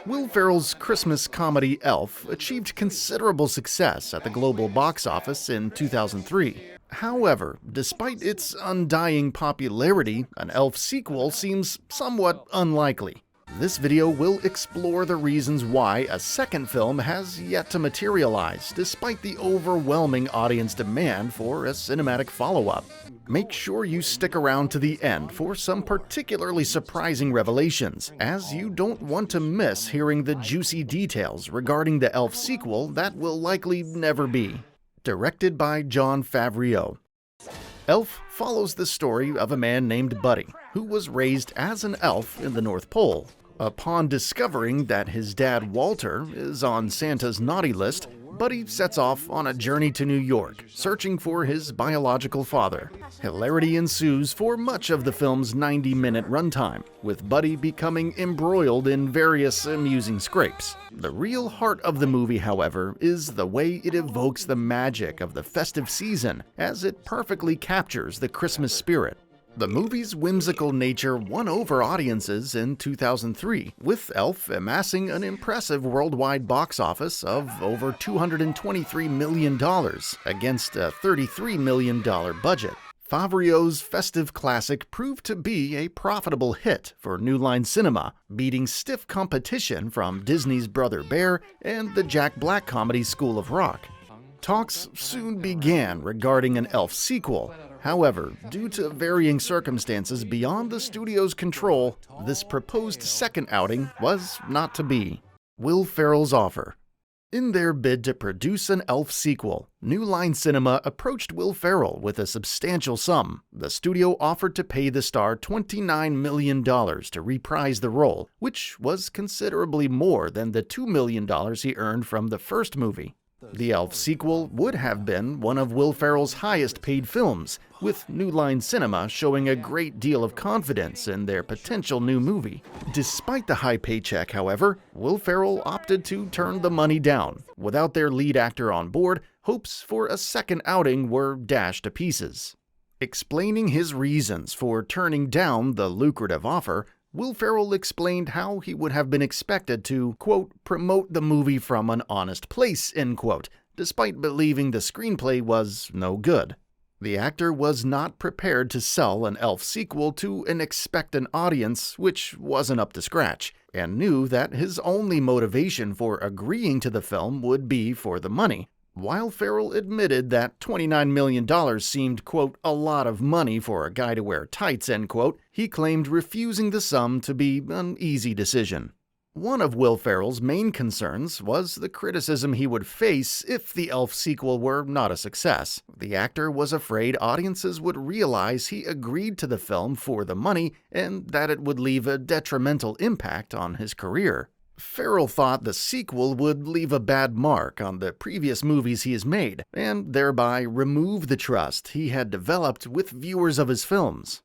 Will Ferrell's Christmas comedy Elf achieved considerable success at the global box office in 2003. However, despite its undying popularity, an Elf sequel seems somewhat unlikely. This video will explore the reasons why a second film has yet to materialize, despite the overwhelming audience demand for a cinematic follow-up. Make sure you stick around to the end for some particularly surprising revelations, as you don't want to miss hearing the juicy details regarding the Elf sequel that will likely never be. Directed by Jon Favreau. Elf follows the story of a man named Buddy, who was raised as an elf in the North Pole. Upon discovering that his dad Walter is on Santa's naughty list, Buddy sets off on a journey to New York, searching for his biological father. Hilarity ensues for much of the film's 90-minute runtime, with Buddy becoming embroiled in various amusing scrapes. The real heart of the movie, however, is the way it evokes the magic of the festive season, as it perfectly captures the Christmas spirit. The movie's whimsical nature won over audiences in 2003, with Elf amassing an impressive worldwide box office of over $223 million against a $33 million budget. Favreau's festive classic proved to be a profitable hit for New Line Cinema, beating stiff competition from Disney's Brother Bear and the Jack Black comedy School of Rock. Talks soon began regarding an Elf sequel. However, due to varying circumstances beyond the studio's control, this proposed second outing was not to be. Will Ferrell's offer. In their bid to produce an Elf sequel, New Line Cinema approached Will Ferrell with a substantial sum. The studio offered to pay the star $29 million to reprise the role, which was considerably more than the $2 million he earned from the first movie. The Elf sequel would have been one of Will Ferrell's highest-paid films, with New Line Cinema showing a great deal of confidence in their potential new movie. Despite the high paycheck, however, Will Ferrell opted to turn the money down. Without their lead actor on board, hopes for a second outing were dashed to pieces. Explaining his reasons for turning down the lucrative offer, Will Ferrell explained how he would have been expected to, quote, promote the movie from an honest place, end quote, despite believing the screenplay was no good. The actor was not prepared to sell an Elf sequel to an expectant audience which wasn't up to scratch, and knew that his only motivation for agreeing to the film would be for the money. While Ferrell admitted that $29 million seemed, quote, a lot of money for a guy to wear tights, end quote, he claimed refusing the sum to be an easy decision. One of Will Ferrell's main concerns was the criticism he would face if the Elf sequel were not a success. The actor was afraid audiences would realize he agreed to the film for the money and that it would leave a detrimental impact on his career. Ferrell thought the sequel would leave a bad mark on the previous movies he has made, and thereby remove the trust he had developed with viewers of his films.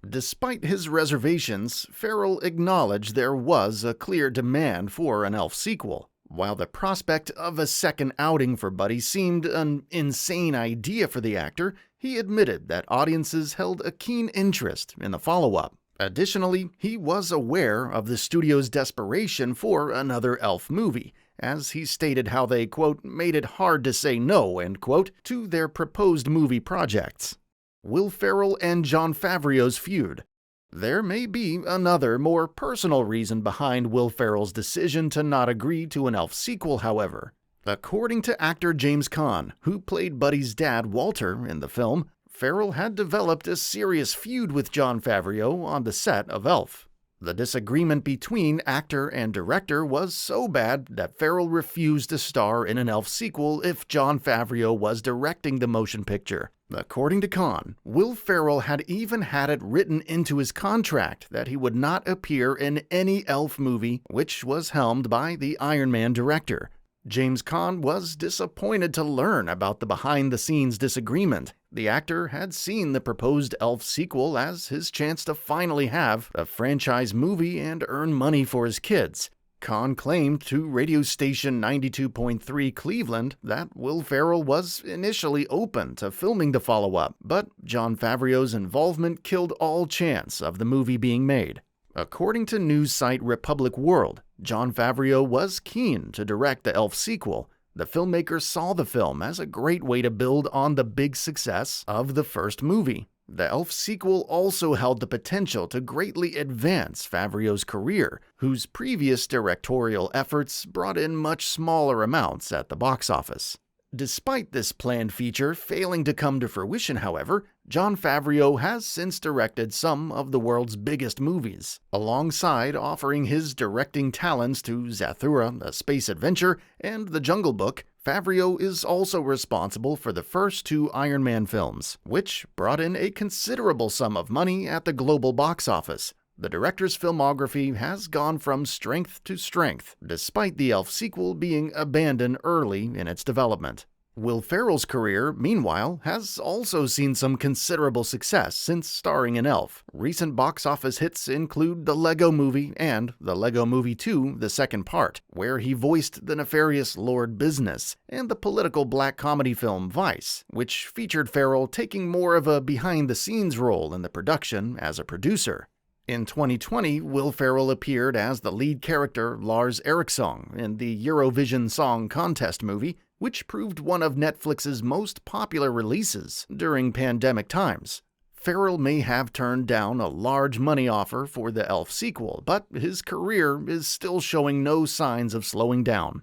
Despite his reservations, Ferrell acknowledged there was a clear demand for an Elf sequel. While the prospect of a second outing for Buddy seemed an insane idea for the actor, he admitted that audiences held a keen interest in the follow-up. Additionally, he was aware of the studio's desperation for another Elf movie, as he stated how they, quote, made it hard to say no, end quote, to their proposed movie projects. Will Ferrell and Jon Favreau's feud. There may be another, more personal reason behind Will Ferrell's decision to not agree to an Elf sequel, however. According to actor James Caan, who played Buddy's dad Walter in the film, Ferrell had developed a serious feud with Jon Favreau on the set of Elf. The disagreement between actor and director was so bad that Ferrell refused to star in an Elf sequel if Jon Favreau was directing the motion picture. According to Caan, Will Ferrell had even had it written into his contract that he would not appear in any Elf movie, which was helmed by the Iron Man director. James Caan was disappointed to learn about the behind-the-scenes disagreement. The actor had seen the proposed Elf sequel as his chance to finally have a franchise movie and earn money for his kids. Kahn claimed to radio station 92.3 Cleveland that Will Ferrell was initially open to filming the follow-up, but Jon Favreau's involvement killed all chance of the movie being made. According to news site Republic World, Jon Favreau was keen to direct the Elf sequel. The filmmaker saw the film as a great way to build on the big success of the first movie. The Elf sequel also held the potential to greatly advance Favreau's career, whose previous directorial efforts brought in much smaller amounts at the box office. Despite this planned feature failing to come to fruition, however, Jon Favreau has since directed some of the world's biggest movies. Alongside offering his directing talents to Zathura, A Space Adventure, and The Jungle Book, Favreau is also responsible for the first two Iron Man films, which brought in a considerable sum of money at the global box office. The director's filmography has gone from strength to strength, despite the Elf sequel being abandoned early in its development. Will Ferrell's career, meanwhile, has also seen some considerable success since starring in Elf. Recent box office hits include The Lego Movie and The Lego Movie 2, the second part, where he voiced the nefarious Lord Business, and the political black comedy film Vice, which featured Ferrell taking more of a behind-the-scenes role in the production as a producer. In 2020, Will Ferrell appeared as the lead character Lars Eriksson in the Eurovision Song Contest movie, which proved one of Netflix's most popular releases during pandemic times. Ferrell may have turned down a large money offer for the Elf sequel, but his career is still showing no signs of slowing down.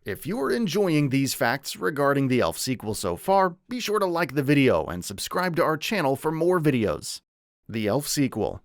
If you're enjoying these facts regarding the Elf sequel so far, be sure to like the video and subscribe to our channel for more videos. The Elf sequel.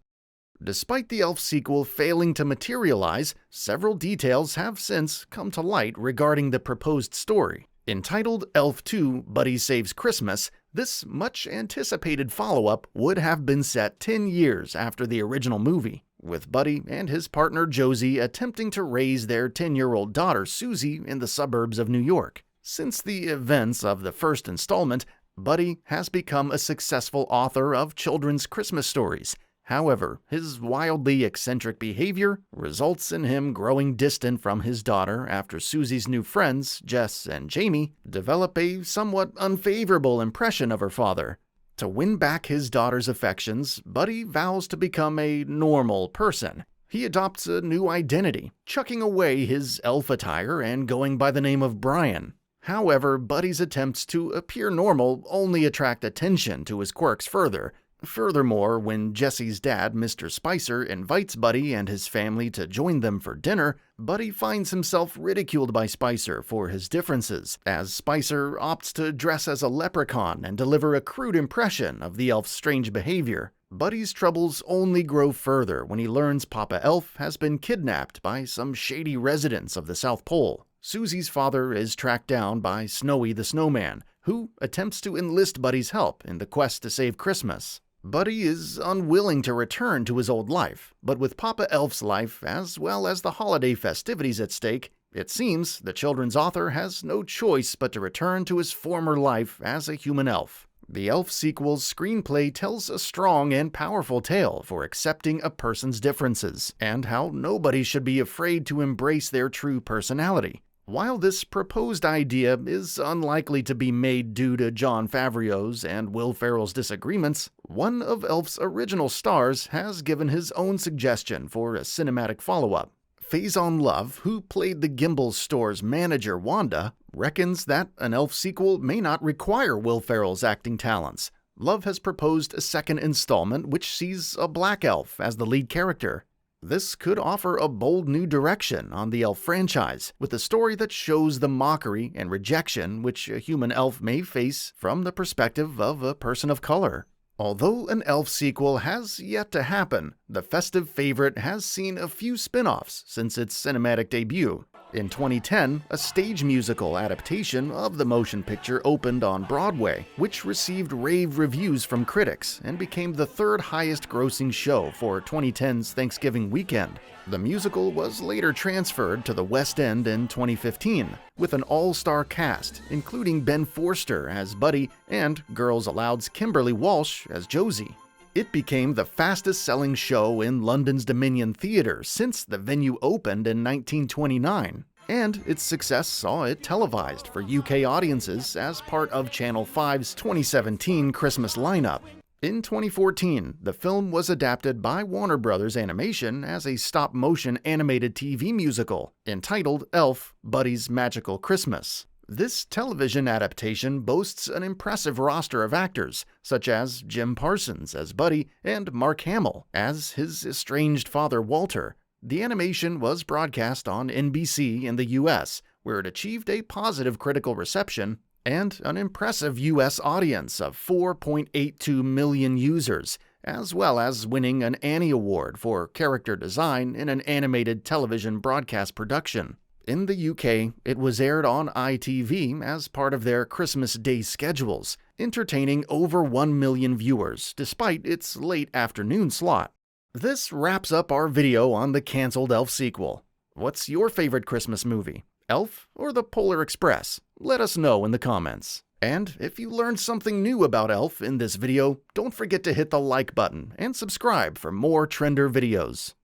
Despite the Elf sequel failing to materialize, several details have since come to light regarding the proposed story. Entitled Elf 2: Buddy Saves Christmas, this much-anticipated follow-up would have been set 10 years after the original movie, with Buddy and his partner Josie attempting to raise their 10-year-old daughter Susie in the suburbs of New York. Since the events of the first installment, Buddy has become a successful author of children's Christmas stories. However, his wildly eccentric behavior results in him growing distant from his daughter after Susie's new friends, Jess and Jamie, develop a somewhat unfavorable impression of her father. To win back his daughter's affections, Buddy vows to become a normal person. He adopts a new identity, chucking away his elf attire and going by the name of Brian. However, Buddy's attempts to appear normal only attract attention to his quirks further. Furthermore, when Jesse's dad, Mr. Spicer, invites Buddy and his family to join them for dinner, Buddy finds himself ridiculed by Spicer for his differences, as Spicer opts to dress as a leprechaun and deliver a crude impression of the elf's strange behavior. Buddy's troubles only grow further when he learns Papa Elf has been kidnapped by some shady residents of the South Pole. Susie's father is tracked down by Snowy the Snowman, who attempts to enlist Buddy's help in the quest to save Christmas. Buddy is unwilling to return to his old life, but with Papa Elf's life as well as the holiday festivities at stake, it seems the children's author has no choice but to return to his former life as a human elf. The Elf sequel's screenplay tells a strong and powerful tale for accepting a person's differences, and how nobody should be afraid to embrace their true personality. While this proposed idea is unlikely to be made due to Jon Favreau's and Will Ferrell's disagreements, one of Elf's original stars has given his own suggestion for a cinematic follow-up. Faison Love, who played the Gimbal store's manager Wanda, reckons that an Elf sequel may not require Will Ferrell's acting talents. Love has proposed a second installment which sees a black elf as the lead character. This could offer a bold new direction on the Elf franchise, with a story that shows the mockery and rejection which a human elf may face from the perspective of a person of color. Although an Elf sequel has yet to happen, the festive favorite has seen a few spin-offs since its cinematic debut. In 2010, a stage musical adaptation of the motion picture opened on Broadway, which received rave reviews from critics and became the third highest-grossing show for 2010's Thanksgiving weekend. The musical was later transferred to the West End in 2015, with an all-star cast, including Ben Forster as Buddy and Girls Aloud's Kimberly Walsh as Josie. It became the fastest-selling show in London's Dominion Theatre since the venue opened in 1929, and its success saw it televised for UK audiences as part of Channel 5's 2017 Christmas lineup. In 2014, the film was adapted by Warner Bros. Animation as a stop-motion animated TV musical entitled Elf, Buddy's Magical Christmas. This television adaptation boasts an impressive roster of actors, such as Jim Parsons as Buddy and Mark Hamill as his estranged father Walter. The animation was broadcast on NBC in the US, where it achieved a positive critical reception and an impressive US audience of 4.82 million users, as well as winning an Annie Award for character design in an animated television broadcast production. In the UK, it was aired on ITV as part of their Christmas Day schedules, entertaining over 1 million viewers despite its late afternoon slot. This wraps up our video on the cancelled Elf sequel. What's your favorite Christmas movie? Elf or The Polar Express? Let us know in the comments. And if you learned something new about Elf in this video, don't forget to hit the like button and subscribe for more Trender videos.